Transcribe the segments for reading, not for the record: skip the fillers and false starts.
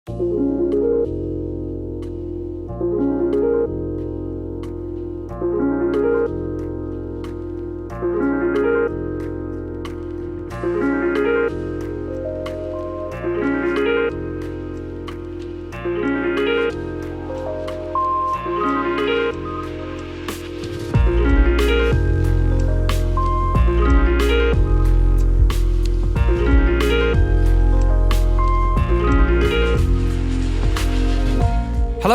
Hello,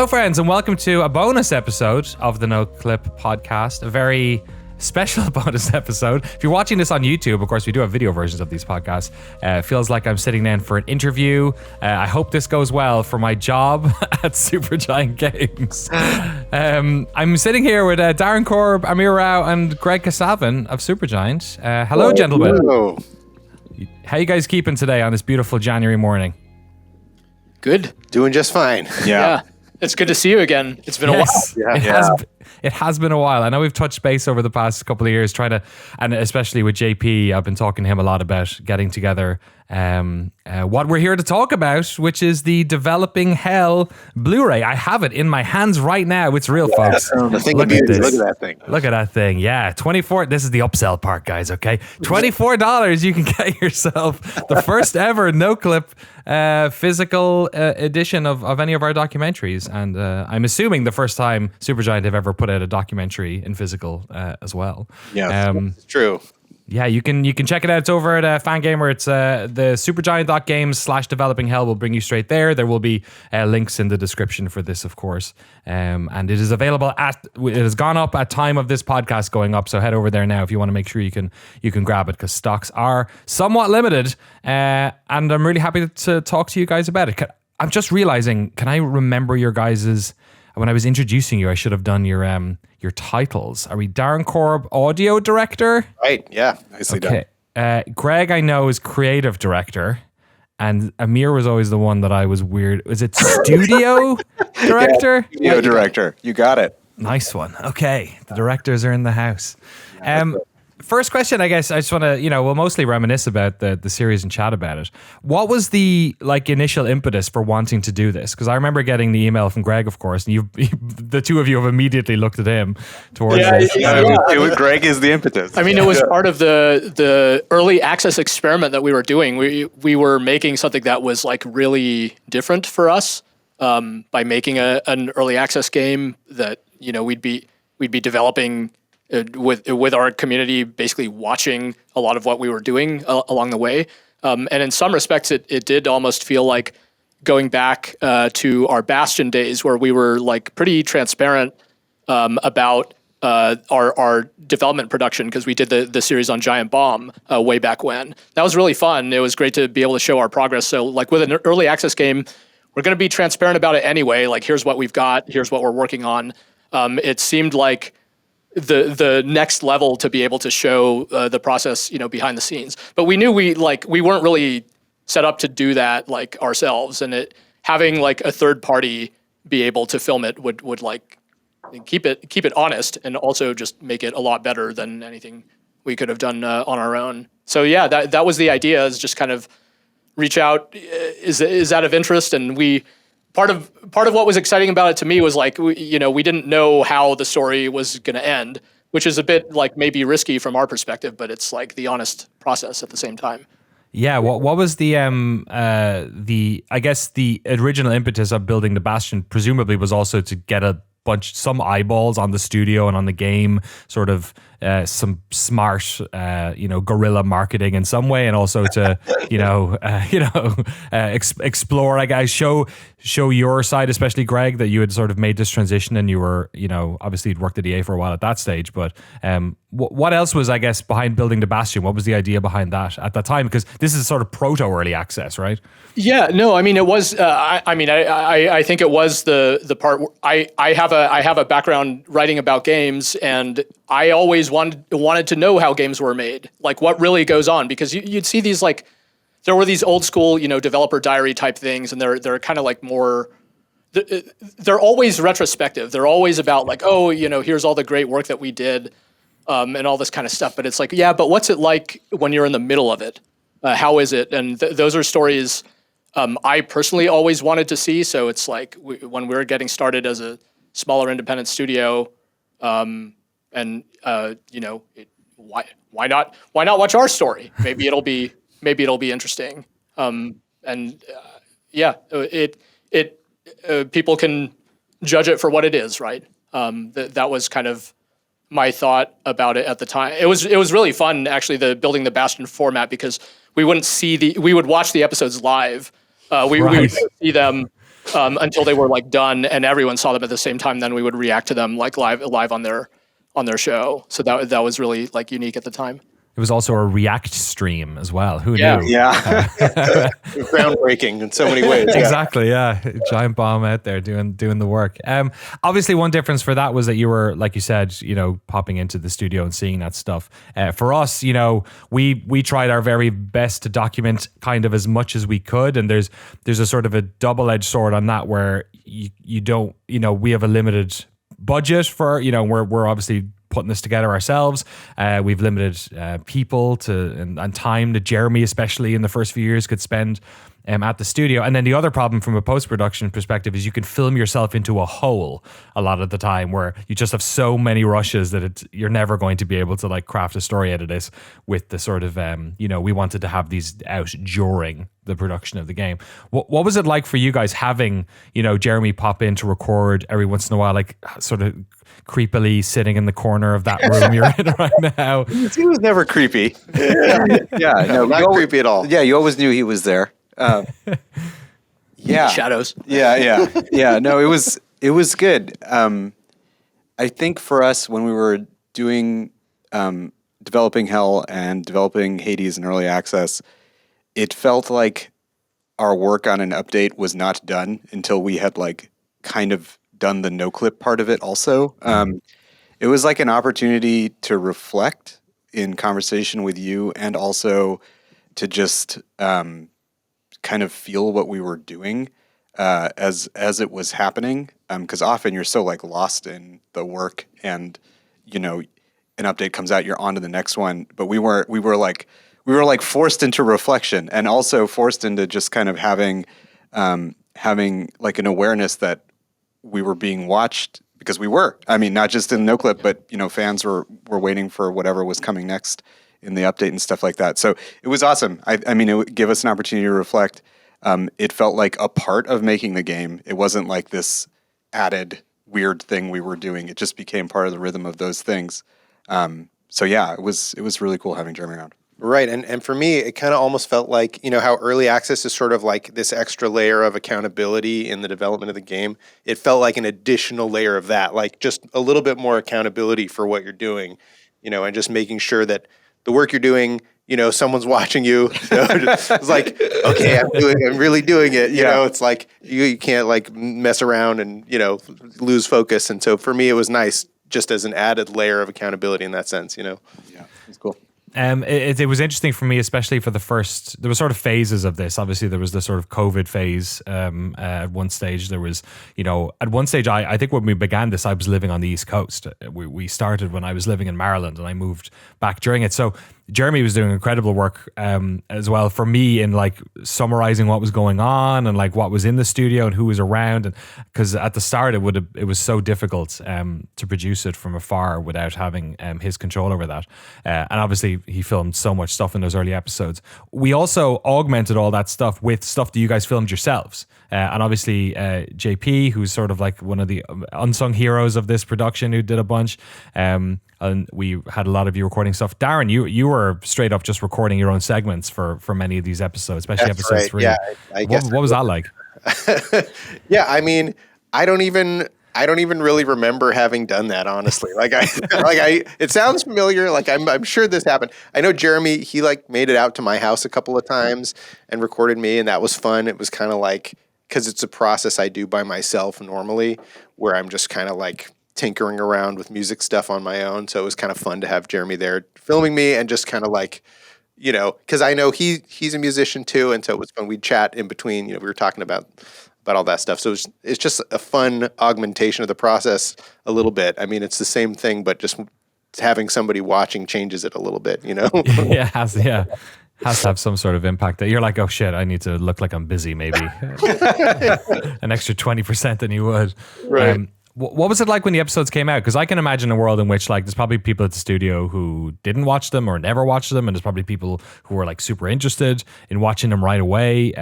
friends, and welcome to a bonus episode of the Noclip podcast. A very special bonus episode. If you're watching this on YouTube, of course, we do have video versions of these podcasts. It feels like I'm sitting down for an interview. I hope this goes well for my job at Supergiant Games. I'm sitting here with Darren Korb, Amir Rao, and Greg Kasavin of Supergiant. Hello, gentlemen. Hello. How you guys keeping today on this beautiful January morning? Good. Doing just fine. Yeah. It's good to see you again. It's been a while. It has been a while. I know we've touched base over the past couple of years and especially with JP, I've been talking to him a lot about getting together what we're here to talk about, which is the Developing Hell Blu-ray. I have it in my hands right now. It's real, folks. The thing look at that thing. Look at that thing. Yeah, $24. This is the upsell part, guys. Okay, $24. You can get yourself the first ever Noclip physical edition of any of our documentaries, and I'm assuming the first time Supergiant have ever put out a documentary in physical as well. Yeah, it's true. Yeah, you can check it out. It's over at Fangamer. It's the supergiant.games/developing hell will bring you straight there. There will be links in the description for this, of course. And it is available it has gone up at time of this podcast going up. So head over there now if you want to make sure you can grab it, because stocks are somewhat limited. And I'm really happy to talk to you guys about it. I'm just realizing, can I remember your guys's? When I was introducing you, I should have done your titles. Are we Darren Korb, audio director? Right, yeah. Nicely done. Greg, I know, is creative director. And Amir was always the one that I was weird. Was it studio director? Yeah, studio director. You got it. Nice one. Okay. The directors are in the house. First question, I guess I just want to, we'll mostly reminisce about the series and chat about it. What was the initial impetus for wanting to do this? Because I remember getting the email from Greg, of course, and the two of you have immediately looked at him towards this. Greg is the impetus. I mean, it was part of the early access experiment that we were doing. We were making something that was really different for us by making an early access game that we'd be developing. With our community basically watching a lot of what we were doing along the way. And in some respects, it did almost feel like going back to our Bastion days where we were pretty transparent about our development production, because we did the series on Giant Bomb way back when. That was really fun. It was great to be able to show our progress. So with an early access game, we're going to be transparent about it anyway. Here's what we've got. Here's what we're working on. It seemed like the next level to be able to show the process, behind the scenes. But we knew we weren't really set up to do that ourselves, and having a third party be able to film it would keep it honest, and also just make it a lot better than anything we could have done on our own. So yeah, that was the idea, is just kind of reach out. Is that of interest? And Part of what was exciting about it to me was we didn't know how the story was going to end, which is a bit maybe risky from our perspective, but it's the honest process at the same time. Yeah. What was the I guess the original impetus of building the Bastion presumably was also to get some eyeballs on the studio and on the game, sort of some smart, guerrilla marketing in some way, and also to, explore, I guess, show your side, especially Greg, that you had sort of made this transition and you were, obviously you'd worked at EA for a while at that stage, but what else was, I guess, behind building the Bastion? What was the idea behind that at that time? Because this is sort of proto early access, right? Yeah, no, I mean, it was, I think it was the part where I have a background writing about games, and I always wanted to know how games were made, what really goes on, because you'd see these there were these old school developer diary type things, and they're kind of more. They're always retrospective. They're always about here's all the great work that we did, and all this kind of stuff. But it's but what's it like when you're in the middle of it? How is it? And those are stories I personally always wanted to see. So it's like when we were getting started as a smaller independent studio, and why not watch our story? Maybe it'll be interesting. People can judge it for what it is, right? That was kind of my thought about it at the time. It was really fun actually, the building the Bastion format, because we would watch the episodes live. We would see them until they were like done and everyone saw them at the same time. Then we would react to them like live on their show. So that was really like unique at the time. It was also a React stream as well. Who knew? Yeah. Groundbreaking in so many ways. Yeah. Exactly. Yeah. Giant bomb out there doing the work. Obviously one difference for that was that you were, like you said, popping into the studio and seeing that stuff. For us, we tried our very best to document kind of as much as we could. And there's a sort of a double-edged sword on that where you don't, we have a limited budget for, we're obviously putting this together ourselves. We've limited people and time that Jeremy, especially in the first few years, could spend at the studio. And then the other problem from a post-production perspective is you can film yourself into a hole a lot of the time, where you just have so many rushes that you're never going to be able to like craft a story out of this with the sort of, we wanted to have these out during the production of the game. What was it like for you guys having, Jeremy pop in to record every once in a while, like sort of creepily sitting in the corner of that room you're in right now? He was never creepy. No, not creepy at all. Yeah, you always knew he was there. Shadows. Yeah. No, it was good. I think for us, when we were doing developing Hell and developing Hades in early access, it felt like our work on an update was not done until we had like kind of done the Noclip part of it also. It was like an opportunity to reflect in conversation with you, and also to just kind of feel what we were doing as it was happening. Because often you're so like lost in the work, and an update comes out, you're on to the next one. But we were like forced into reflection, and also forced into just kind of having like an awareness that we were being watched, because we were. I mean, not just in Noclip, but fans were waiting for whatever was coming next in the update and stuff like that. So it was awesome. I mean, it would give us an opportunity to reflect. It felt like a part of making the game. It wasn't like this added weird thing we were doing. It just became part of the rhythm of those things. So yeah, it was really cool having Jeremy around. Right. And for me, it kind of almost felt like, how early access is sort of like this extra layer of accountability in the development of the game. It felt like an additional layer of that, like just a little bit more accountability for what you're doing, and just making sure that the work you're doing, someone's watching you. It's like, okay, I'm really doing it. You know, it's like you can't like mess around and, lose focus. And so for me, it was nice just as an added layer of accountability in that sense, Yeah, it's cool. It was interesting for me, especially for there were sort of phases of this. Obviously, there was the sort of COVID phase. At one stage, there was, at one stage, I think when we began this, I was living on the East Coast. We started when I was living in Maryland, and I moved back during it. So Jeremy was doing incredible work as well for me in like summarizing what was going on and like what was in the studio and who was around. And because at the start it was so difficult to produce it from afar without having his control over that. And obviously he filmed so much stuff in those early episodes. We also augmented all that stuff with stuff that you guys filmed yourselves. And obviously JP, who's sort of like one of the unsung heroes of this production, who did a bunch. And we had a lot of you recording stuff. Darren, you were straight up just recording your own segments for many of these episodes, especially That's episode right. 3. Yeah, I guess what was that like? Yeah, I mean, I don't even really remember having done that, honestly. It sounds familiar. Like I'm sure this happened. I know Jeremy, he like made it out to my house a couple of times and recorded me, and that was fun. It was kind of like, because it's a process I do by myself normally, where I'm just kind of like tinkering around with music stuff on my own. So it was kind of fun to have Jeremy there filming me and just kind of like, because I know he's a musician too, and so it was fun. We'd chat in between. We were talking about all that stuff. So it's just a fun augmentation of the process a little bit. I mean, it's the same thing, but just having somebody watching changes it a little bit. Yeah. Has to have some sort of impact that you're like, oh shit, I need to look like I'm busy, maybe. An extra 20% than you would. Right. What was it like when the episodes came out? Because I can imagine a world in which like there's probably people at the studio who didn't watch them or never watched them, and there's probably people who were like super interested in watching them right away.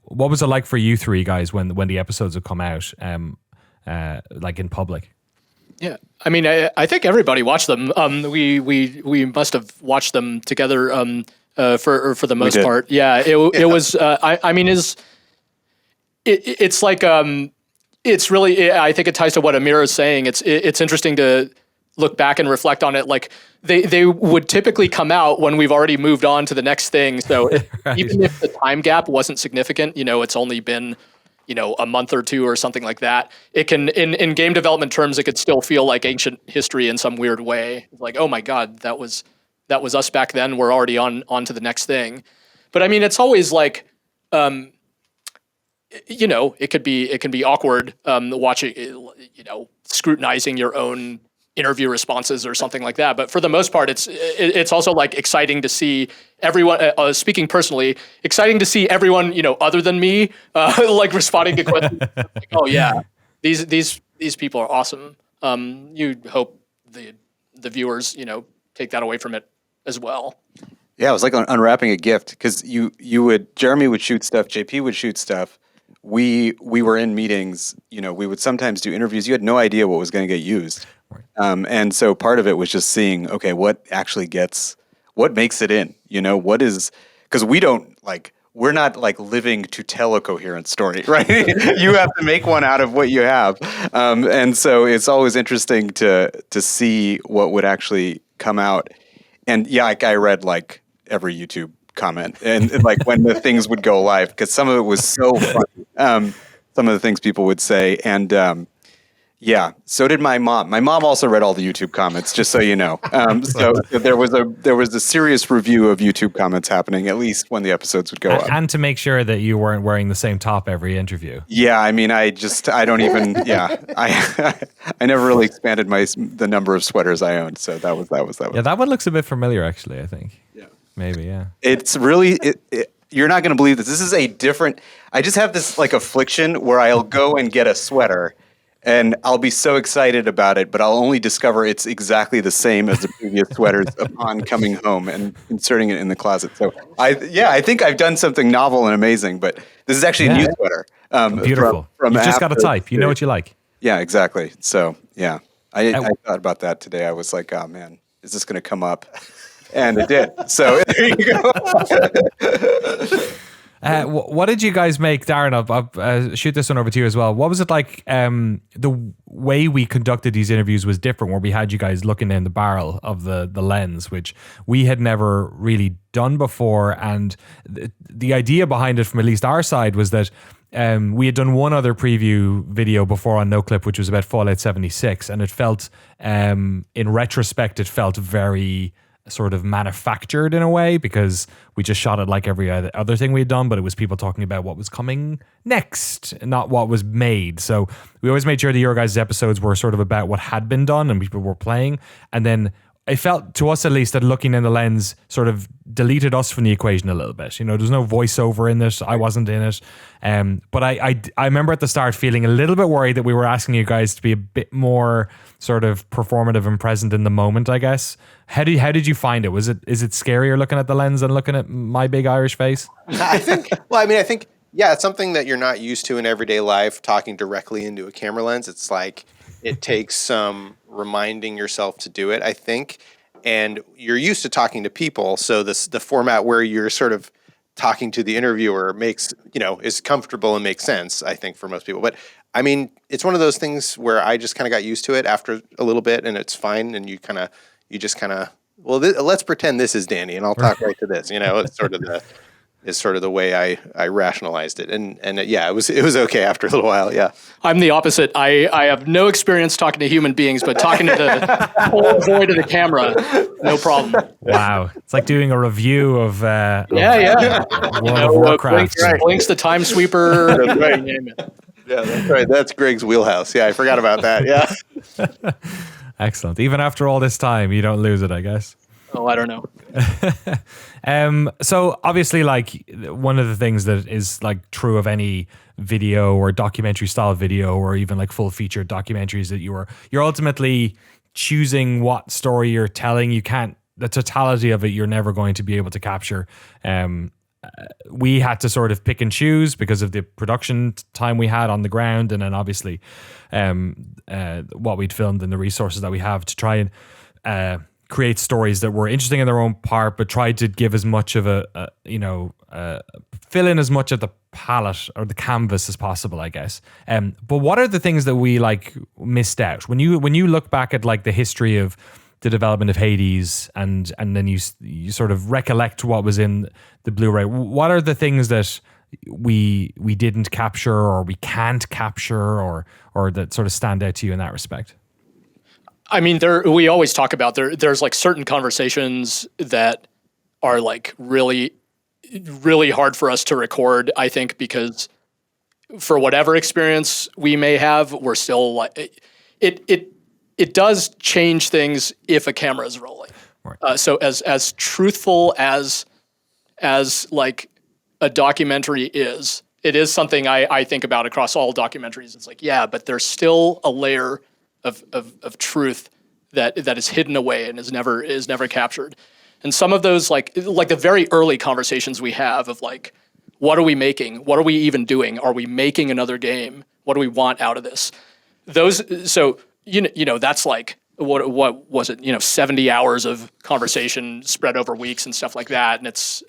What was it like for you three guys when the episodes would come out, like in public? Yeah, I mean, I think everybody watched them. We must have watched them together. For the most part, yeah. It was. I mean, it's like it's really. I think it ties to what Amir is saying. It's interesting to look back and reflect on it. Like they would typically come out when we've already moved on to the next thing. So Right. even if the time gap wasn't significant, it's only been a month or two or something like that. It can in game development terms, it could still feel like ancient history in some weird way. Like, oh my God, that was us back then. We're already on to the next thing. But I mean, it's always like, it can be awkward watching, scrutinizing your own interview responses or something like that. But for the most part, it's also like exciting to see everyone. Speaking personally, exciting to see everyone other than me like responding to questions. Like, oh yeah, these people are awesome. You hope the viewers take that away from it as well. Yeah, it was like unwrapping a gift because Jeremy would shoot stuff, JP would shoot stuff. We were in meetings, we would sometimes do interviews. You had no idea what was going to get used. Right. And so part of it was just seeing, okay, what makes it in, because we're not like living to tell a coherent story, right? You have to make one out of what you have. And so it's always interesting to see what would actually come out. And yeah, I read like every YouTube comment and like when the things would go live, because some of it was so funny. Some of the things people would say. And yeah, so did my mom. My mom also read all the YouTube comments, just so you know. So there was a serious review of YouTube comments happening, at least when the episodes would go up. And to make sure that you weren't wearing the same top every interview. Yeah, I mean, I don't even. Yeah, I never really expanded the number of sweaters I owned. So that was. Yeah, that one looks a bit familiar, actually. I think. Yeah. Maybe. Yeah. It's really. You're not going to believe this. This is a different. I just have this like affliction where I'll go and get a sweater. And I'll be so excited about it, but I'll only discover it's exactly the same as the previous sweaters upon coming home and inserting it in the closet. So I think I've done something novel and amazing, but this is actually a new sweater. Beautiful. From You've just got a type. You know what you like. Yeah, exactly. So yeah, I thought about that today. I was like, oh man, is this going to come up? And it did. So there you go. What did you guys make, Darren? I'll shoot this one over to you as well. What was it like? The way we conducted these interviews was different, where we had you guys looking in the barrel of the lens, which we had never really done before. And the idea behind it, from at least our side, was that we had done one other preview video before on Noclip, which was about Fallout 76, and it felt, in retrospect, it felt very sort of manufactured in a way, because we just shot it like every other thing we had done, but it was people talking about what was coming next, not what was made. So we always made sure that your guys' episodes were sort of about what had been done and people were playing. And then it felt to us, at least, that looking in the lens sort of deleted us from the equation a little bit. There's no voiceover in it. I wasn't in it. But I remember at the start feeling a little bit worried that we were asking you guys to be a bit more sort of performative and present in the moment, I guess. How did you find it? Is it scarier looking at the lens than looking at my big Irish face? I think, yeah, it's something that you're not used to in everyday life, talking directly into a camera lens. It's like, it takes some reminding yourself to do it, I think. And you're used to talking to people. So the format where you're sort of talking to the interviewer makes, is comfortable and makes sense, I think, for most people. But I mean, it's one of those things where I just kind of got used to it after a little bit, and it's fine. And you just let's pretend this is Danny, and I'll talk right to this. It's sort of the way I rationalized it, and yeah, it was okay after a little while. Yeah, I'm the opposite. I have no experience talking to human beings, but talking to the whole void of the camera, no problem. Wow, it's like doing a review of World of Warcraft. Blinks the Time Sweeper. That's right. Yeah, that's right. That's Greg's wheelhouse. Yeah, I forgot about that. Yeah. Excellent. Even after all this time, you don't lose it, I guess. Oh, I don't know. So obviously, like, one of the things that is like true of any video or documentary style video, or even like full feature documentaries, that you're ultimately choosing what story you're telling. You can't, the totality of it, you're never going to be able to capture. We had to sort of pick and choose because of the production time we had on the ground, and then obviously what we'd filmed and the resources that we have to try and create stories that were interesting in their own part, but tried to give as much of fill in as much of the palette or the canvas as possible, I guess. But what are the things that we like missed out when you look back at like the history of the development of Hades, and then you sort of recollect what was in the Blu-ray? What are the things that we didn't capture, or we can't capture, or that sort of stand out to you in that respect? I mean, we always talk about there's like certain conversations that are like really, really hard for us to record, I think, because for whatever experience we may have, we're still like, it does change things if a camera is rolling. Right. So as truthful as like a documentary is, it is something I think about across all documentaries. It's like, yeah, but there's still a layer of truth that is hidden away and is never captured. And some of those, like the very early conversations we have of like, what are we making? What are we even doing? Are we making another game? What do we want out of this? So you know that's like what was it? 70 hours of conversation spread over weeks and stuff like that, and it's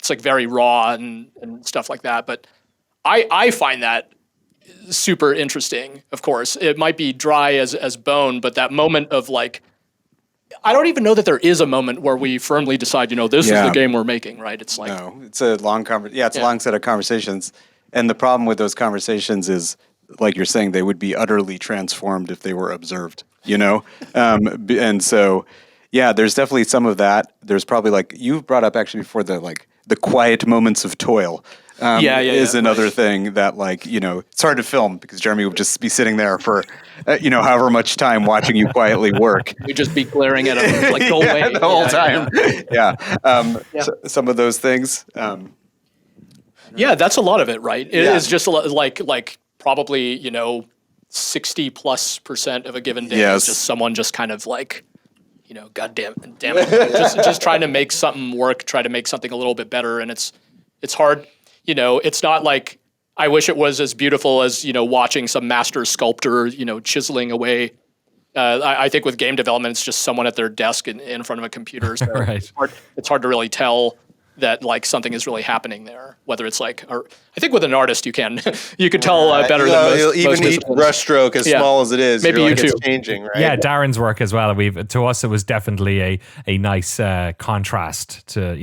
like very raw and stuff like that. But I find that super interesting. Of course, it might be dry as bone, but that moment of like, I don't even know that there is a moment where we firmly decide, this is the game we're making, right? It's like, no, it's a long a long set of conversations, and the problem with those conversations is, like you're saying, they would be utterly transformed if they were observed, and so, yeah, there's definitely some of that. There's probably, like you brought up actually before, the quiet moments of toil. Is another thing that, like, it's hard to film because Jeremy would just be sitting there for, however much time watching you quietly work. We'd just be glaring at him like, go away. The whole time. So, some of those things. Yeah, that's a lot of it, right? It is just like probably, 60+% of a given day is just someone just kind of like, God damn it, just trying to make something work, try to make something a little bit better. And it's hard. It's not like, I wish it was as beautiful as, watching some master sculptor, chiseling away. I think with game development, it's just someone at their desk in front of a computer. So right. It's hard to really tell that like something is really happening there. Whether it's like, or I think with an artist you could tell better than most. Even each brushstroke, as small as it is, maybe it's changing, right? Yeah, Darren's work as well. To us, it was definitely a nice contrast to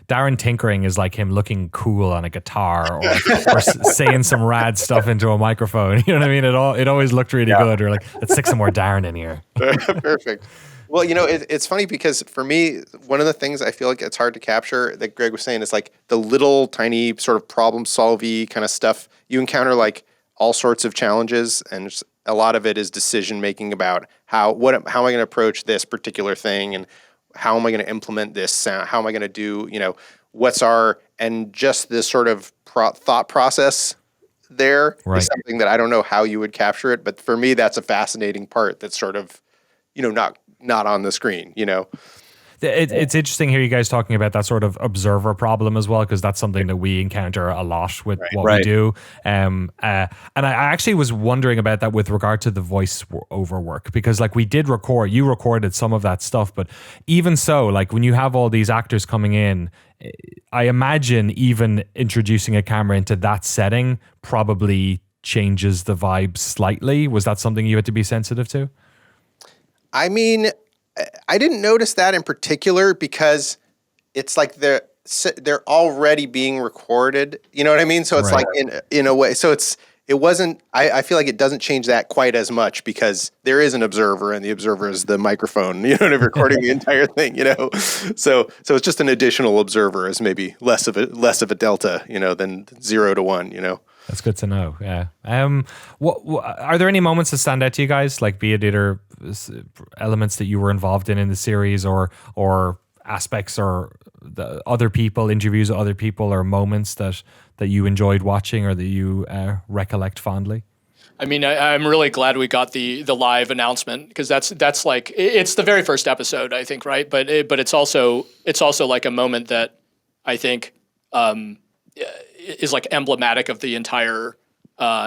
Darren tinkering is like him looking cool on a guitar or saying some rad stuff into a microphone. You know what I mean? It always looked really good. Or like, let's stick some more Darren in here. Perfect. Well, it's funny because for me, one of the things I feel like it's hard to capture that Greg was saying is like the little tiny sort of problem-solving kind of stuff. You encounter like all sorts of challenges, and a lot of it is decision-making about how am I going to approach this particular thing, and how am I going to implement this sound? How am I going to do, and just this sort of thought process there is something that I don't know how you would capture it, but for me, that's a fascinating part that's sort of, not on the screen, It's interesting here you guys talking about that sort of observer problem as well, because that's something that we encounter a lot with what we do. And I actually was wondering about that with regard to the voice over work, because like you recorded some of that stuff, but even so, like when you have all these actors coming in, I imagine even introducing a camera into that setting probably changes the vibe slightly. Was that something you had to be sensitive to? I mean, I didn't notice that in particular because it's like they're already being recorded. You know what I mean? So it's like in a way. So it wasn't. I feel like it doesn't change that quite as much because there is an observer, and the observer is the microphone. Recording the entire thing. So it's just an additional observer is maybe less of a delta. Than 0 to 1. That's good to know. Yeah. What are there any moments that stand out to you guys? Like, be it either elements that you were involved in the series, or aspects, or the other people, interviews with other people, or moments that you enjoyed watching or that you recollect fondly? I mean, I'm really glad we got the live announcement, because that's like, it's the very first episode, I think, right? But it's also like a moment that I think is like emblematic of the entire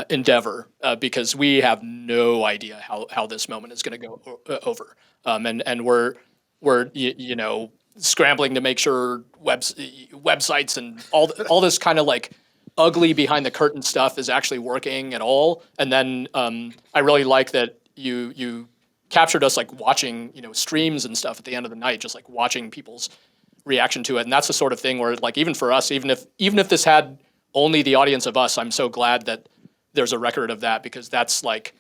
endeavor, because we have no idea how this moment is going to go over, and we're you know, scrambling to make sure websites and all this kind of like ugly behind the curtain stuff is actually working at all. And then I really like that you captured us like watching, you know, streams and stuff at the end of the night, just like watching people's reaction to it. And that's the sort of thing where, like, even for us, even if this had only the audience of us, I'm so glad that there's a record of that, because that's like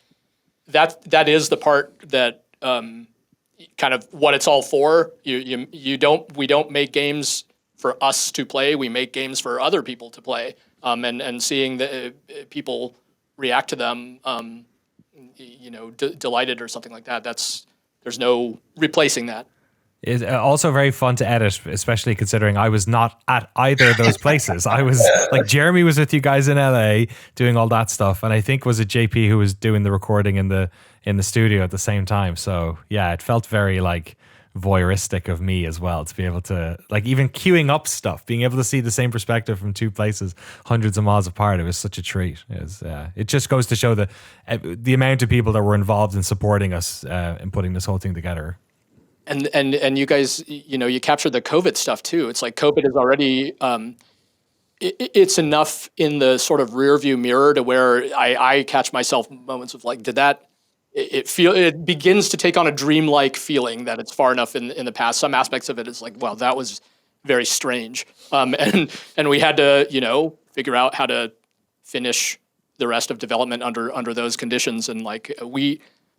that is the part that kind of what it's all for. We don't make games for us to play. We make games for other people to play. And seeing the people react to them, you know, delighted or something like that. There's no replacing that. It's also very fun to edit, especially considering I was not at either of those places. I was like, Jeremy was with you guys in LA doing all that stuff, and I think was it JP who was doing the recording in the studio at the same time. So yeah, it felt very like voyeuristic of me as well to be able to, like, even queuing up stuff, being able to see the same perspective from two places hundreds of miles apart. It was such a treat. It just goes to show the amount of people that were involved in supporting us in putting this whole thing together. And you guys, you know, you captured the COVID stuff too. It's like COVID is already it's enough in the sort of rear view mirror to where I catch myself moments of like, did that it begins to take on a dreamlike feeling that it's far enough in the past. Some aspects of it is like, well, that was very strange. And we had to, you know, figure out how to finish the rest of development under those conditions. And like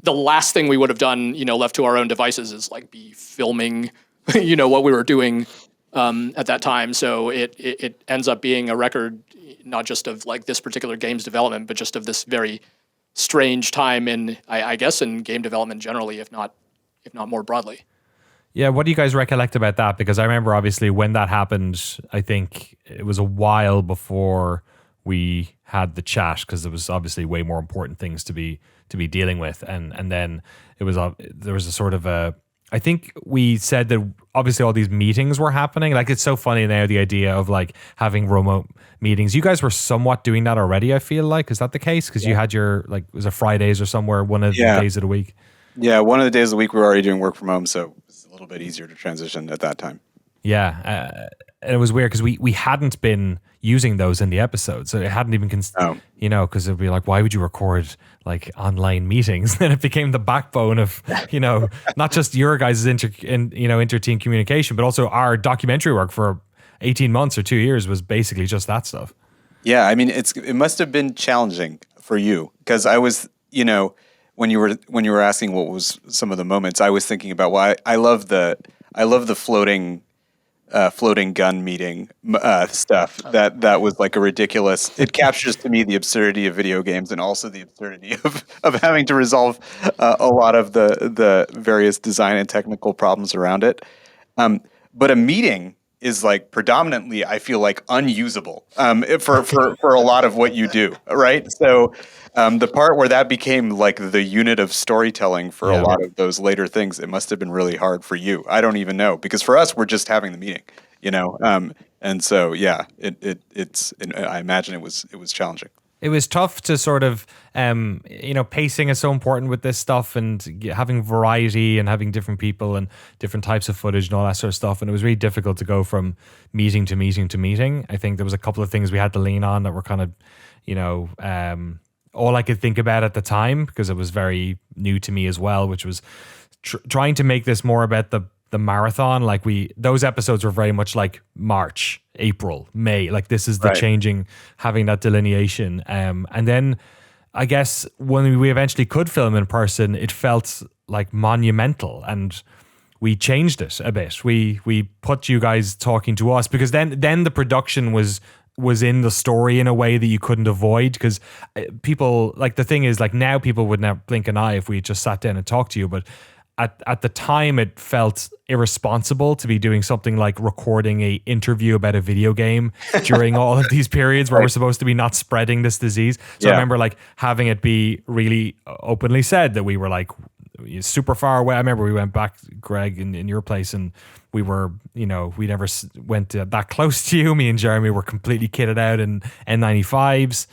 the last thing we would have done, you know, left to our own devices is like be filming, you know, what we were doing at that time. So it ends up being a record, not just of like this particular game's development, but just of this very strange time in, I guess, in game development generally, if not more broadly. Yeah, what do you guys recollect about that? Because I remember obviously when that happened, I think it was a while before we had the chat, because there was obviously way more important things to be dealing with, and then there was a sort of a, I think we said that obviously all these meetings were happening. Like, it's so funny now, the idea of like having remote meetings. You guys were somewhat doing that already, I feel like. Is that the case? Because you had your, like, was it Fridays or somewhere, one of the days of the week? Yeah, one of the days of the week we were already doing work from home, so it's a little bit easier to transition at that time. Yeah, and it was weird because we hadn't been using those in the episode, so it hadn't even you know, because it'd be like, why would you record like online meetings? And it became the backbone of, you know, not just your guys' inter-team communication, but also our documentary work for 18 months or 2 years was basically just that stuff. Yeah, I mean, it must have been challenging for you, because I was, you know, when you were asking what was some of the moments, I was thinking about why I love the floating gun meeting stuff. That was like a ridiculous. It captures to me the absurdity of video games, and also the absurdity of having to resolve a lot of the various design and technical problems around it. But a meeting is like predominantly, I feel like, unusable for a lot of what you do, right? So the part where that became like the unit of storytelling for a lot of those later things, it must have been really hard for you. I don't even know, because for us, we're just having the meeting, you know? And so, yeah, I imagine it was challenging. It was tough to sort of, you know, pacing is so important with this stuff, and having variety and having different people and different types of footage and all that sort of stuff. And it was really difficult to go from meeting to meeting to meeting. I think there was a couple of things we had to lean on that were kind of, you know, all I could think about at the time, because it was very new to me as well, which was trying to make this more about the marathon. Like those episodes were very much like March, April, May. Like, this is the changing, having that delineation. And then I guess when we eventually could film in person, it felt like monumental, and we changed it a bit. We put you guys talking to us, because then the production was was in the story in a way that you couldn't avoid, because people, like, the thing is, like, now people would never blink an eye if we just sat down and talked to you, but at the time it felt irresponsible to be doing something like recording a interview about a video game during all of these periods where we're supposed to be not spreading this disease. So I remember like having it be really openly said that we were like super far away. I remember we went back, Greg, in your place, and we were, we never went that close to you. Me and Jeremy were completely kitted out in N95s.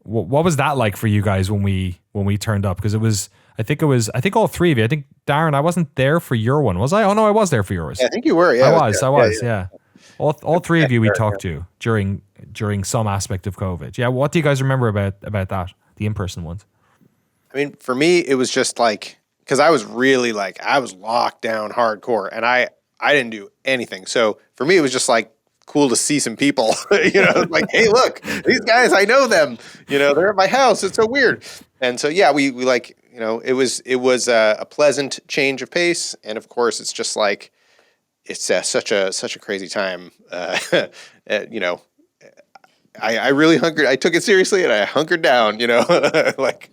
What was that like for you guys when we turned up? Because I think all three of you. I think, Darren, I wasn't there for your one, was I? Oh no, I was there for yours. Yeah, I think you were. Yeah, I was. Yeah. All three of you we talked to during some aspect of COVID. Yeah, what do you guys remember about that? The in-person ones. I mean, for me, it was just like, because I was really like, I was locked down hardcore, and I didn't do anything. So for me, it was just like cool to see some people, like, hey, look, these guys, I know them, they're at my house. It's so weird. And so, yeah, we like, it was a pleasant change of pace. And of course, it's just like, it's such a crazy time. I really I took it seriously, and I hunkered down, like.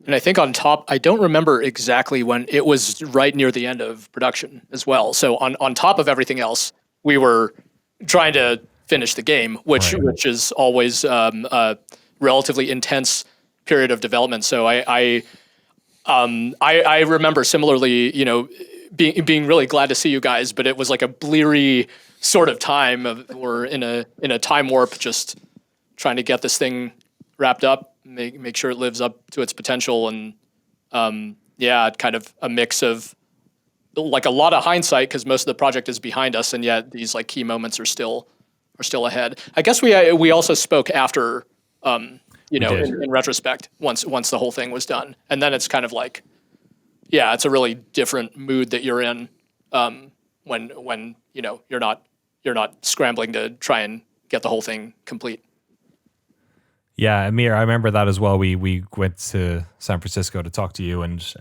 And I think on top, I don't remember exactly when, it was right near the end of production as well. So on top of everything else, we were trying to finish the game, which is always a relatively intense period of development. So I remember similarly, being really glad to see you guys, but it was like a bleary sort of time. We're in a time warp, just trying to get this thing wrapped up. Make sure it lives up to its potential, and kind of a mix of like a lot of hindsight, because most of the project is behind us, and yet these like key moments are still ahead. I guess we also spoke after, in retrospect, once the whole thing was done, and then it's kind of like, yeah, it's a really different mood that you're in when you're not scrambling to try and get the whole thing complete. Yeah, Amir, I remember that as well. We went to San Francisco to talk to you, and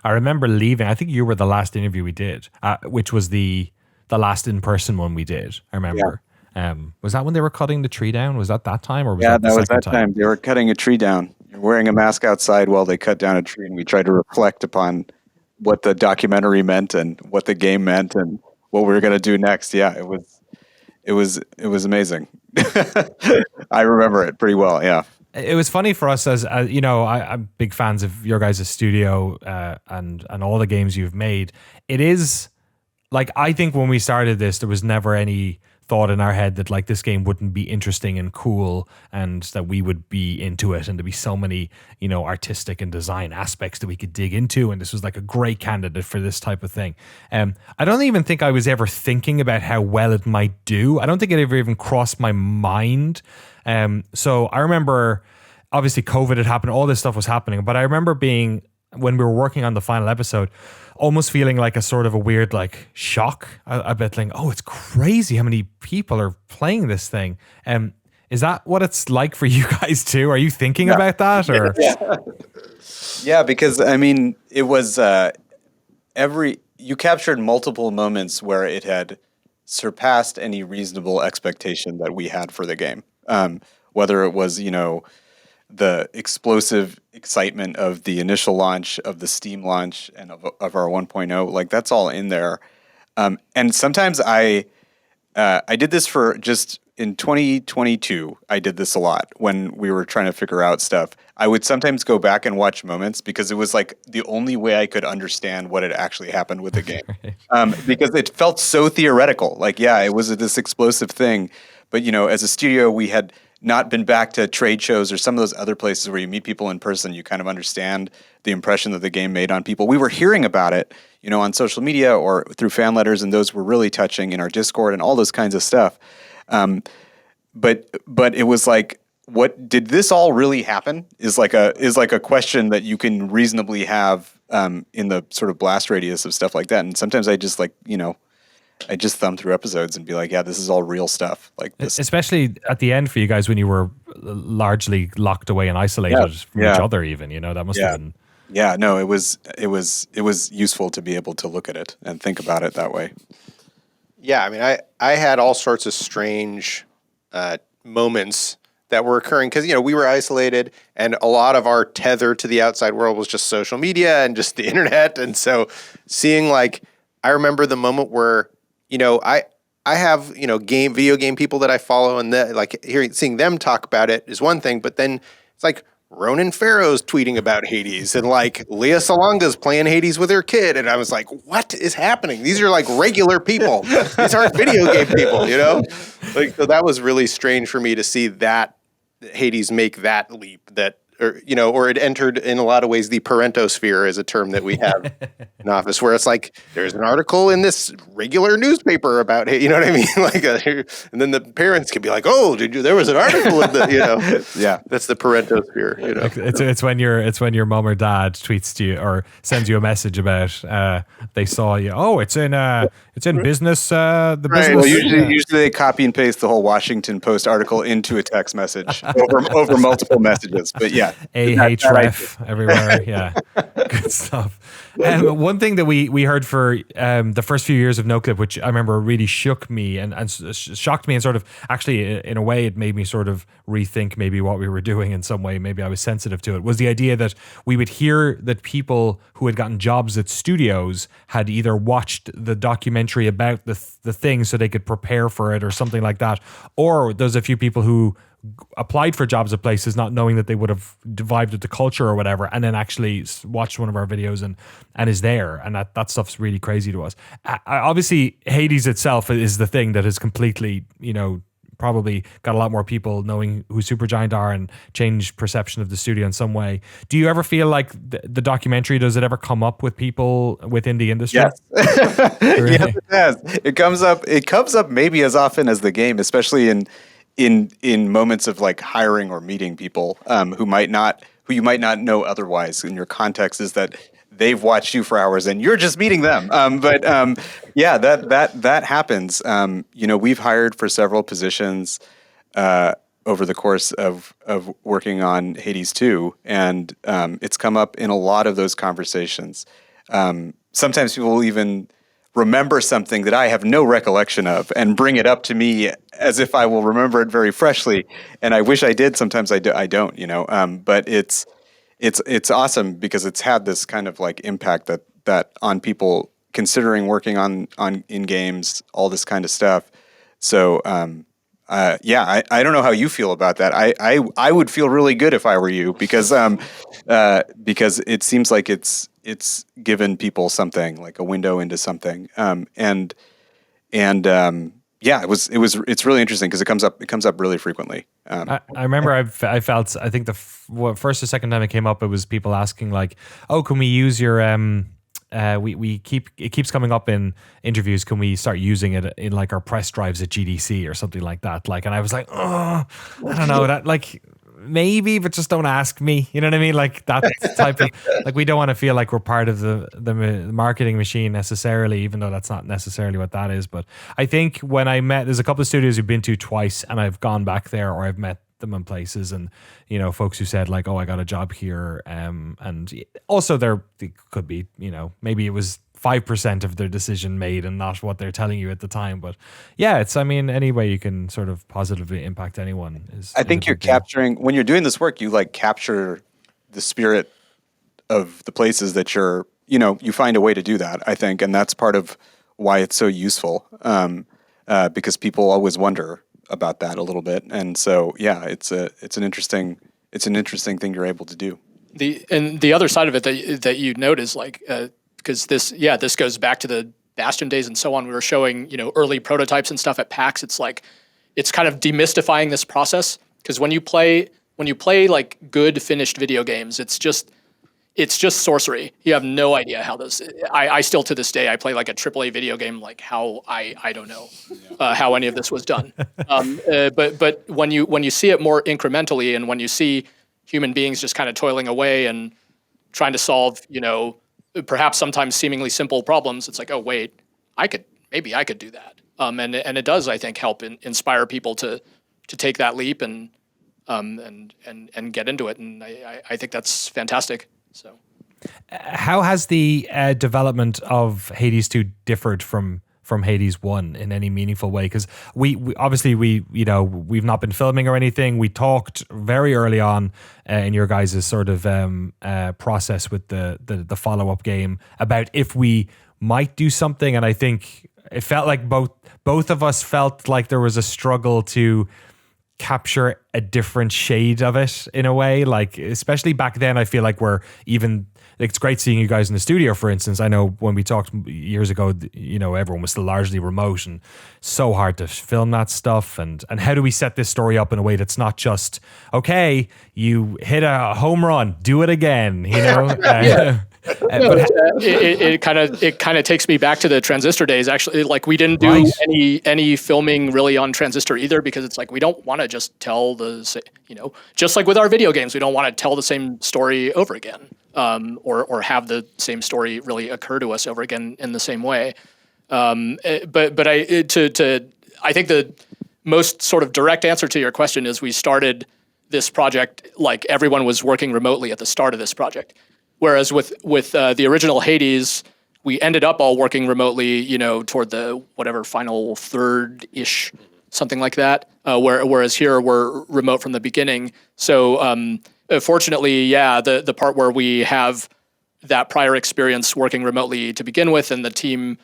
I remember leaving. I think you were the last interview we did, which was the last in-person one we did. I remember. Yeah. Was that when they were cutting the tree down? Was that time, or was that the second time? Yeah, that was that time. They were cutting a tree down. You're wearing a mask outside while they cut down a tree, and we tried to reflect upon what the documentary meant and what the game meant and what we were going to do next. Yeah, it was amazing. I remember it pretty well. Yeah. It was funny for us as I'm big fans of your guys' studio and all the games you've made. It is like, I think when we started this, there was never any thought in our head that like this game wouldn't be interesting and cool, and that we would be into it, and there'd be so many artistic and design aspects that we could dig into, and this was like a great candidate for this type of thing. I don't even think I was ever thinking about how well it might do. I don't think it ever even crossed my mind. So I remember, obviously COVID had happened, all this stuff was happening, but I remember being, when we were working on the final episode, almost feeling like a sort of a weird like shock. I bet like, oh, it's crazy how many people are playing this thing. Is that what it's like for you guys too? Are you thinking about that? Or yeah, because I mean, it was you captured multiple moments where it had surpassed any reasonable expectation that we had for the game. Whether it was, the explosive excitement of the initial launch, of the Steam launch, and of our 1.0, like that's all in there. And sometimes I did this for just in 2022. I did this a lot when we were trying to figure out stuff. I would sometimes go back and watch moments because it was like the only way I could understand what had actually happened with the game. Because it felt so theoretical. Like, yeah, it was this explosive thing. But, as a studio, we had not been back to trade shows or some of those other places where you meet people in person. You kind of understand the impression that the game made on people. We were hearing about it, on social media or through fan letters, and those were really touching in our Discord and all those kinds of stuff. But it was like, what did this all really happen? Is like a question that you can reasonably have in the sort of blast radius of stuff like that. And sometimes I just I just thumb through episodes and be like, yeah, this is all real stuff. Like this, especially at the end for you guys when you were largely locked away and isolated from each other. Even that must have been. Yeah, no, it was useful to be able to look at it and think about it that way. Yeah, I mean, I had all sorts of strange moments that were occurring because we were isolated, and a lot of our tether to the outside world was just social media and just the internet. And so seeing I remember the moment where I have video game people that I follow, and seeing them talk about it is one thing, but then it's like Ronan Farrow's tweeting about Hades, and Leah Salonga's playing Hades with her kid, and I was like, what is happening? These are regular people. These aren't video game people, so that was really strange for me to see that Hades make that leap, or it entered in a lot of ways the parentosphere is a term that we have in office, where it's there's an article in this regular newspaper about it, you know what I mean? And then the parents can be like, oh, there was an article in the, yeah, that's the parentosphere, It's when your mom or dad tweets to you or sends you a message about they saw you. Oh, it's in business. The business. Well, usually they copy and paste the whole Washington Post article into a text message over multiple messages. But yeah, AHREF everywhere. Yeah, good stuff. And one thing that we heard for the first few years of Noclip, which I remember really shook me and shocked me, and sort of actually in a way it made me sort of rethink maybe what we were doing in some way. Maybe I was sensitive to it. Was the idea that we would hear that people who had gotten jobs at studios had either watched the documentary about the thing so they could prepare for it or something like that, or there's a few people who applied for jobs at places not knowing that they would have vibed with the culture or whatever, and then actually watched one of our videos and is there, and that stuff's really crazy to us. Obviously Hades itself is the thing that has completely probably got a lot more people knowing who Supergiant are and changed perception of the studio in some way. Do you ever feel like the documentary, does it ever come up with people within the industry? Yes. Really? Yes, it does. It comes up maybe as often as the game, especially in moments of hiring or meeting people who you might not know otherwise. In your context is that they've watched you for hours and you're just meeting them. Yeah, that happens. We've hired for several positions over the course of working on Hades 2, and it's come up in a lot of those conversations. Sometimes people will even remember something that I have no recollection of and bring it up to me as if I will remember it very freshly. And I wish I did. Sometimes I don't, but it's awesome because it's had this kind of impact that on people considering working on in games, all this kind of stuff. So, I don't know how you feel about that. I would feel really good if I were you because it seems like it's given people something, like a window into something. It's really interesting because it comes up really frequently. I remember I felt, I think first or second time it came up, it was people asking oh, can we use your, it keeps coming up in interviews. Can we start using it in our press drives at GDC or something like that? And I was like, oh, I don't know that maybe, but just don't ask me. You know what I mean? That type of we don't want to feel like we're part of the marketing machine necessarily, even though that's not necessarily what that is. But I think when there's a couple of studios we've been to twice, and I've gone back there or I've met them in places, and folks who said oh, I got a job here, and also there could be maybe it was 5% of their decision made and not what they're telling you at the time. But yeah, any way you can sort of positively impact anyone is. I think you're capturing, when you're doing this work, you capture the spirit of the places that you're, you find a way to do that, I think. And that's part of why it's so useful, because people always wonder about that a little bit. And so, yeah, it's an interesting thing you're able to do. The other side of it that you note is because this goes back to the Bastion days and so on. We were showing, early prototypes and stuff at PAX. It's kind of demystifying this process, because when you play good finished video games, it's just sorcery. You have no idea how this. I still to this day I play a AAA video game how I don't know how any of this was done. But when you see it more incrementally, and when you see human beings just kind of toiling away and trying to solve perhaps sometimes seemingly simple problems, it's oh wait, I could do that. And it does, I think, help inspire people to take that leap and get into it. And I think that's fantastic. So, how has the development of Hades 2 differed from from Hades 1 in any meaningful way? Because we obviously we've not been filming or anything. We talked very early on in your guys' sort of process with the follow-up game about if we might do something, and I think it felt like both of us felt like there was a struggle to capture a different shade of it in a way, like especially back then. I feel like it's great seeing you guys in the studio, for instance. I know when we talked years ago, everyone was still largely remote and so hard to film that stuff. And how do we set this story up in a way that's not just, okay, you hit a home run, do it again, It kind of takes me back to the Transistor days. Actually, like we didn't do any filming really on Transistor either, because it's like we don't want to just tell just like with our video games, we don't want to tell the same story over again, or have the same story really occur to us over again in the same way. But I think the most sort of direct answer to your question is we started this project like everyone was working remotely at the start of this project. Whereas with the original Hades, we ended up all working remotely, toward the whatever final third-ish, something like that. Whereas here we're remote from the beginning. So fortunately, the part where we have that prior experience working remotely to begin with, and the team,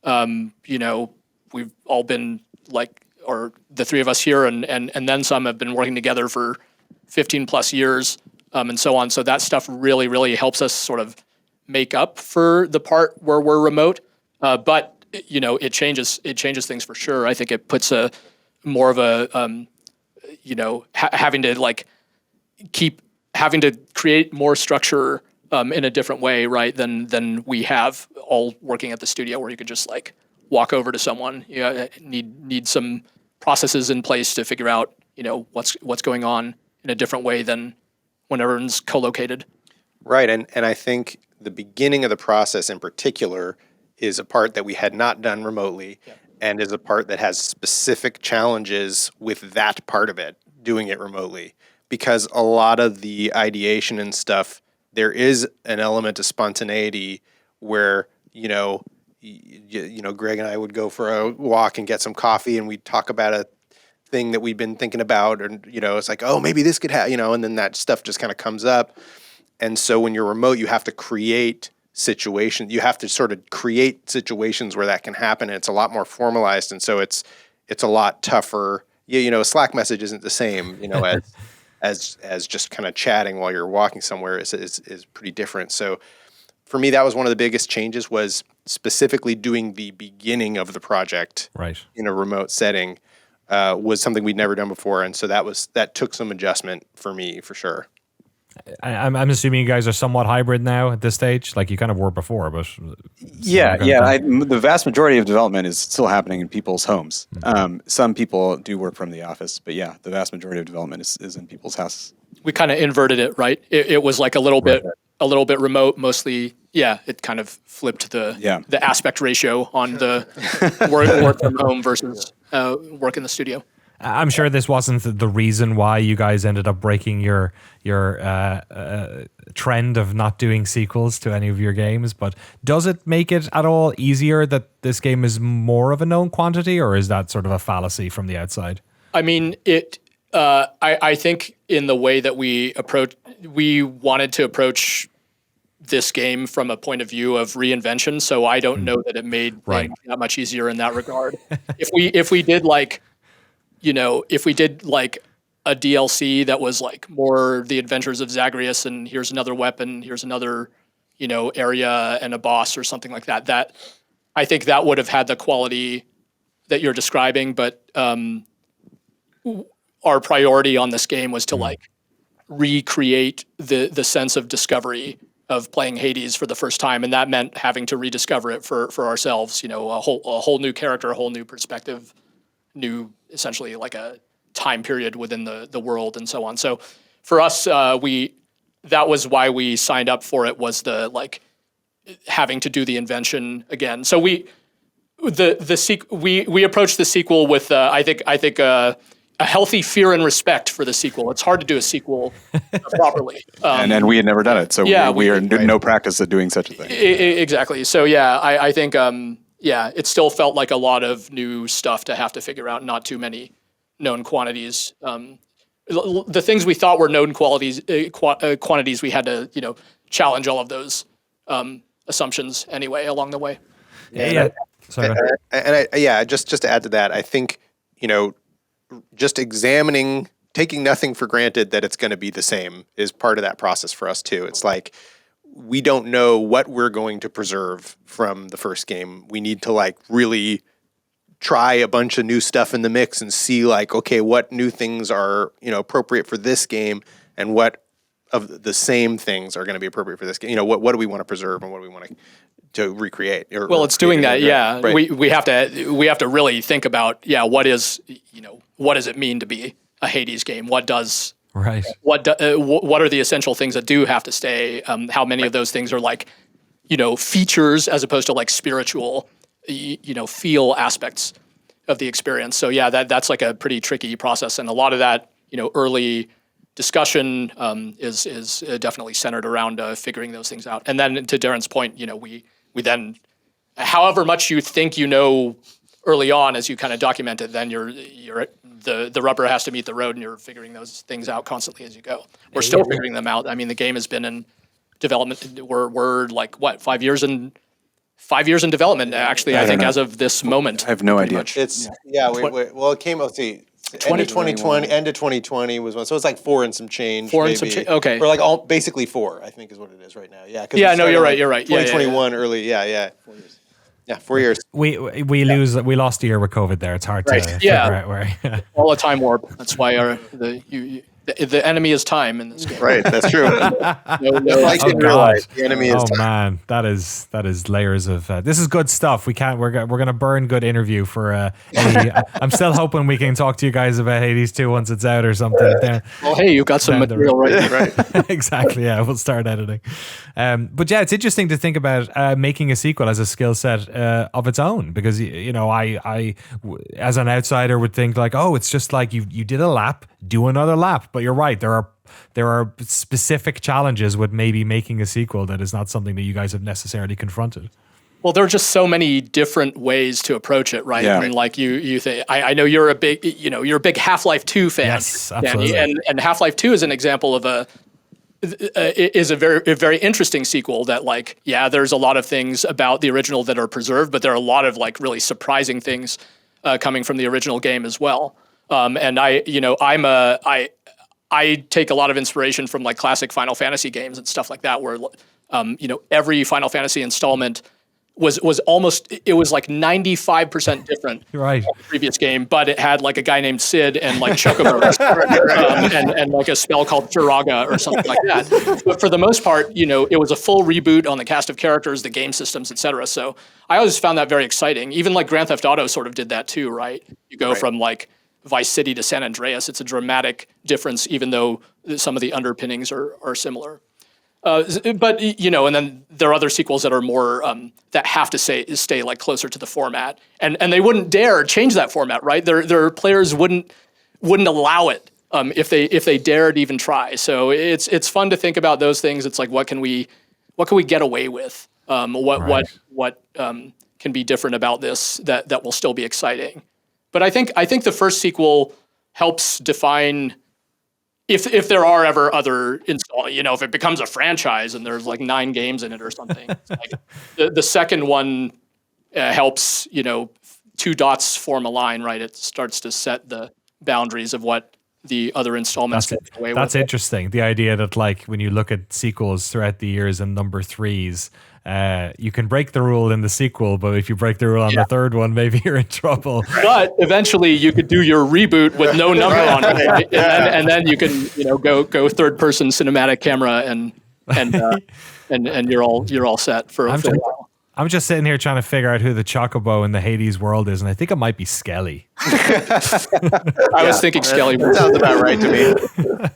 we've all been or the three of us here and then some have been working together for 15 plus years. And so on. So that stuff really, really helps us sort of make up for the part where we're remote. But it changes things for sure. I think it puts a more of a having to create more structure in a different way, right? Than we have all working at the studio, where you could just walk over to someone. Need some processes in place to figure out what's going on in a different way than when everyone's co-located. Right, and I think the beginning of the process in particular is a part that we had not done remotely, and is a part that has specific challenges with that part of it, doing it remotely. Because a lot of the ideation and stuff, there is an element of spontaneity where, Greg and I would go for a walk and get some coffee, and we'd talk about a thing that we've been thinking about, and it's like, oh, maybe this could happen, and then that stuff just kind of comes up. And so when you're remote, you have to create situations. You have to sort of create situations where that can happen, and it's a lot more formalized, and so it's a lot tougher. A Slack message isn't the same, as just kind of chatting while you're walking somewhere is pretty different. So for me, that was one of the biggest changes, was specifically doing the beginning of the project in a remote setting. Was something we'd never done before, and so that took some adjustment for me, for sure. I'm assuming you guys are somewhat hybrid now at this stage, like you kind of were before, but the vast majority of development is still happening in people's homes. Mm-hmm. Some people do work from the office, but the vast majority of development is in people's houses. We kind of inverted it, right? It was like a little bit remote, mostly. Yeah, it kind of flipped the aspect ratio on the work from home versus work in the studio. I'm sure this wasn't the reason why you guys ended up breaking your trend of not doing sequels to any of your games, but does it make it at all easier that this game is more of a known quantity, or is that sort of a fallacy from the outside? I mean, I think in the way that we wanted to approach this game from a point of view of reinvention, so I don't know that it made things that much easier in that regard. If we did a DLC that was more the adventures of Zagreus, and here's another weapon, here's another, area and a boss or something like that, that I think that would have had the quality that you're describing. But our priority on this game was to recreate the sense of discovery of playing Hades for the first time, and that meant having to rediscover it for ourselves. A whole new character, a whole new perspective, new essentially a time period within the world and so on. So for us, that was why we signed up for it, was the having to do the invention again. So we approached the sequel with I think a healthy fear and respect for the sequel. It's hard to do a sequel properly. And we had never done it, so we are in no practice of doing such a thing. Exactly. So I think it still felt like a lot of new stuff to have to figure out, not too many known quantities. The things we thought were known quantities, we had to, challenge all of those assumptions anyway along the way. Yeah. Sorry. Just to add to that, I think, just taking nothing for granted that it's going to be the same is part of that process for us too. It's like, we don't know what we're going to preserve from the first game. We need to really try a bunch of new stuff in the mix and see okay, what new things are, appropriate for this game, and what of the same things are going to be appropriate for this game. What do we want to preserve and what do we want to recreate? It's doing that. Yeah. Right. We have to really think about, what does it mean to be a Hades game? What are the essential things that do have to stay? How many of those things are features as opposed to spiritual, feel aspects of the experience. So that's a pretty tricky process. And a lot of that, early discussion is definitely centered around figuring those things out. And then to Darren's point, we then, however much you think early on as you kind of document it, then the rubber has to meet the road, and you're figuring those things out constantly as you go. We're still figuring them out. I mean, the game has been in development. We're 5 years in 5 years in development, actually, I think, as of this moment. I have no idea. Much. It's, it came, let's see, end of 2020 was one. So it's 4 and some change. 4 and some change, okay. Or basically 4, I think is what it is right now. Yeah. You're right. 2021 early, 4 years. Yeah, 4 years. We lost a year with COVID there. It's hard to figure out where. All a time warp. That's why the enemy is time in this game. Right, that's true. The enemy is time. Man, that is layers of. This is good stuff. We're gonna burn good interview for. I'm still hoping we can talk to you guys about Hades 2 once it's out or something. Well, hey, you've got some material right. Exactly. Yeah, we'll start editing. But it's interesting to think about making a sequel as a skill set of its own, because I as an outsider would think it's just you did a lap, do another lap. But you're right. There are specific challenges with maybe making a sequel that is not something that you guys have necessarily confronted. Well, there are just so many different ways to approve it, right? Yeah. I mean, you think I know you're a big Half-Life 2 fan. Yes, absolutely. Danny, and Half-Life 2 is an example of a very interesting sequel that there's a lot of things about the original that are preserved, but there are a lot of really surprising things coming from the original game as well. And I take a lot of inspiration from classic Final Fantasy games and stuff like that, where every Final Fantasy installment was almost 95% different right. from the previous game, but it had a guy named Sid and chocobos and a spell called Firaga or something like that. But for the most part, it was a full reboot on the cast of characters, the game systems, etc. So I always found that very exciting. Even Grand Theft Auto sort of did that too, right? You go from Vice City to San Andreas. It's a dramatic difference, even though some of the underpinnings are similar. But and then there are other sequels that are more that have to stay closer to the format, and they wouldn't dare change that format, right? Their players wouldn't allow it if they dared even try. So it's fun to think about those things. It's what can we get away with? What can be different about this that will still be exciting? But I think the first sequel helps define if there are ever other install. If it becomes a franchise and there's 9 games in it or something. The second one helps 2 dots form a line, right? It starts to set the boundaries of what the other installments get away with. That's interesting. The idea that when you look at sequels throughout the years and number 3s. You can break the rule in the sequel, but if you break the rule on the third one, maybe you're in trouble. But eventually, you could do your reboot with no number on it, right? and then you can go third-person cinematic camera and you're all set for a while. I'm just sitting here trying to figure out who the Chocobo in the Hades world is, and I think it might be Skelly. I was thinking Skelly. Sounds about right to me.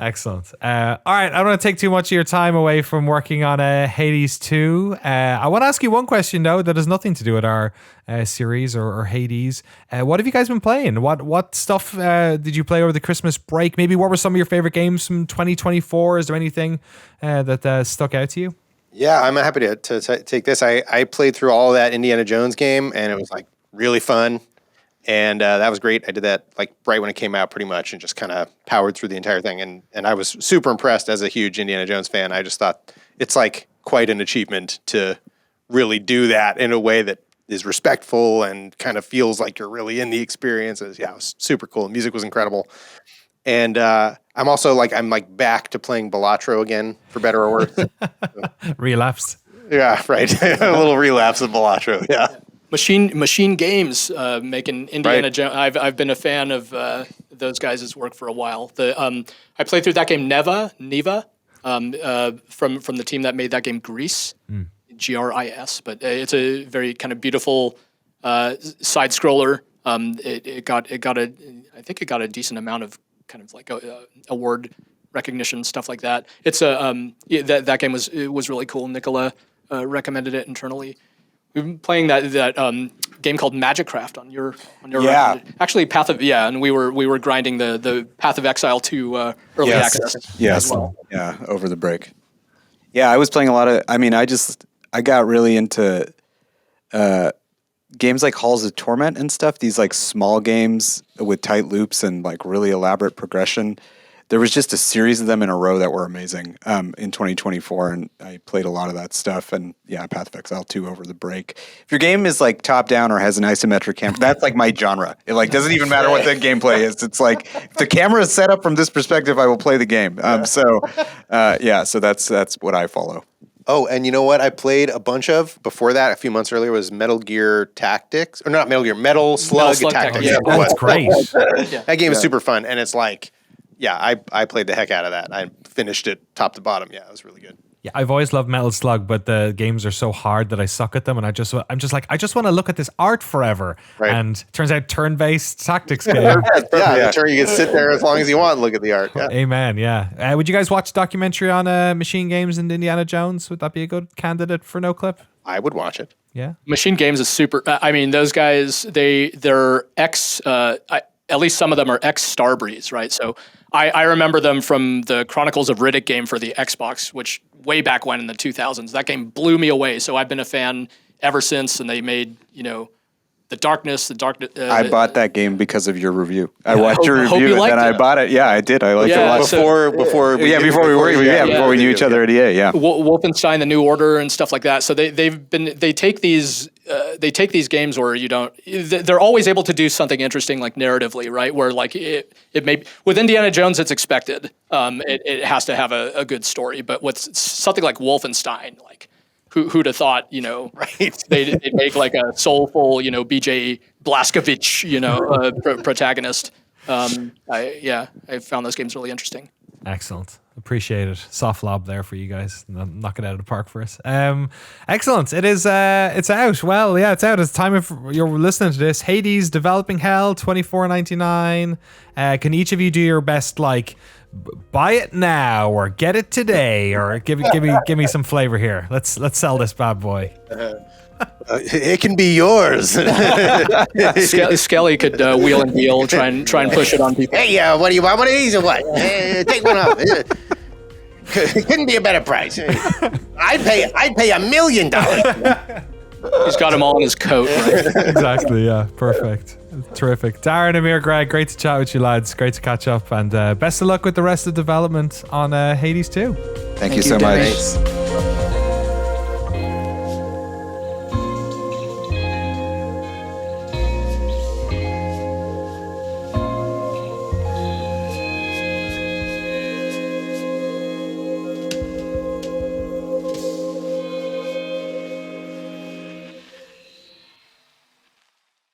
Excellent. All right, I don't want to take too much of your time away from working on Hades 2. I want to ask you one question, though, that has nothing to do with our series or Hades. What have you guys been playing? What stuff did you play over the Christmas break? Maybe what were some of your favorite games from 2024? Is there anything that stuck out to you? Yeah, I'm happy to take this. I played through all of that Indiana Jones game, and it was like really fun, and that was great. I did that like right when it came out, pretty much, and just kind of powered through the entire thing. And I was super impressed as a huge Indiana Jones fan. I just thought it's like quite an achievement to really do that in a way that is respectful and kind of feels like you're really in the experiences. Yeah, it was super cool. The music was incredible. And I'm also I'm back to playing Balatro again, for better or worse. Relapsed. Yeah, right. A little relapse of Balatro. Yeah. Machine Games making Indiana Right. Jones. I've been a fan of those guys' work for a while. I played through that game Neva from the team that made that game Grease, GRIS. But it's a very kind of beautiful side scroller. I think it got a decent amount of kind of like award recognition, stuff like that. It's that game was really cool. Nicola recommended it internally. We've been playing that game called Magicraft on your actually and we were grinding the Path of Exile 2 early access as well. Yeah, over the break. Yeah, I was playing a lot of. I mean, I got really into games like Halls of Torment and stuff. These like small games with tight loops and like really elaborate progression. There was just a series of them in a row that were amazing in 2024, and I played a lot of that stuff. And yeah, Path of Exile 2 over the break. If your game is like top down or has an isometric camera, that's like my genre. It like doesn't even matter what the gameplay is. It's like if the camera is set up from this perspective, I will play the game. So that's what I follow. Oh, and you know what I played a bunch of before that a few months earlier was Metal Gear Tactics. Or not Metal Gear, Metal Slug Tactics. Yeah, That's great. That game is super fun, and it's like, yeah, I played the heck out of that. I finished it top to bottom. Yeah, it was really good. Yeah, I've always loved Metal Slug, but the games are so hard that I suck at them, and I'm just like, I just want to look at this art forever. Right. And it turns out turn-based tactics game. Yeah, sure, you can sit there as long as you want and look at the art. Yeah. Amen. Yeah. Would you guys watch a documentary on Machine Games and Indiana Jones? Would that be a good candidate for Noclip? I would watch it. Yeah. Machine Games is super. I mean, those guys, they're ex. At least some of them are ex Starbreeze, right? So I remember them from the Chronicles of Riddick game for the Xbox, which way back when in the 2000s, that game blew me away. So I've been a fan ever since, and they made The Darkness. I bought that game because of your review. I watched your review and then I bought it. Yeah, I did. I liked it a lot. Before we knew each other at EA. Yeah. Wolfenstein: The New Order and stuff like that. So they take these games where they're always able to do something interesting, like narratively, right? Where like it may, with Indiana Jones, it's expected. It has to have a good story, but with something like Wolfenstein, like who'd have thought, Right. they'd make like a soulful, BJ Blazkowicz, protagonist. I found those games really interesting. Excellent. Appreciate it. Soft lob there for you guys. Knock it out of the park for us. Excellent. It is. It's out. Well, yeah, it's out. It's time if you're listening to this. Hades Developing Hell, $24.99. Can each of you do your best, like, buy it now or get it today, or give me some flavor here. Let's sell this bad boy. It can be yours. Skelly could wheel and deal, try and push it on people. Hey, what do you want? One of these or what? Take one off. Couldn't be a better price. I'd pay $1 million. He's got them all in his coat, right? Exactly. Yeah. Perfect. Terrific. Darren, Amir, Greg, great to chat with you lads. Great to catch up, and best of luck with the rest of development on Hades 2. Thank you so much. Thanks.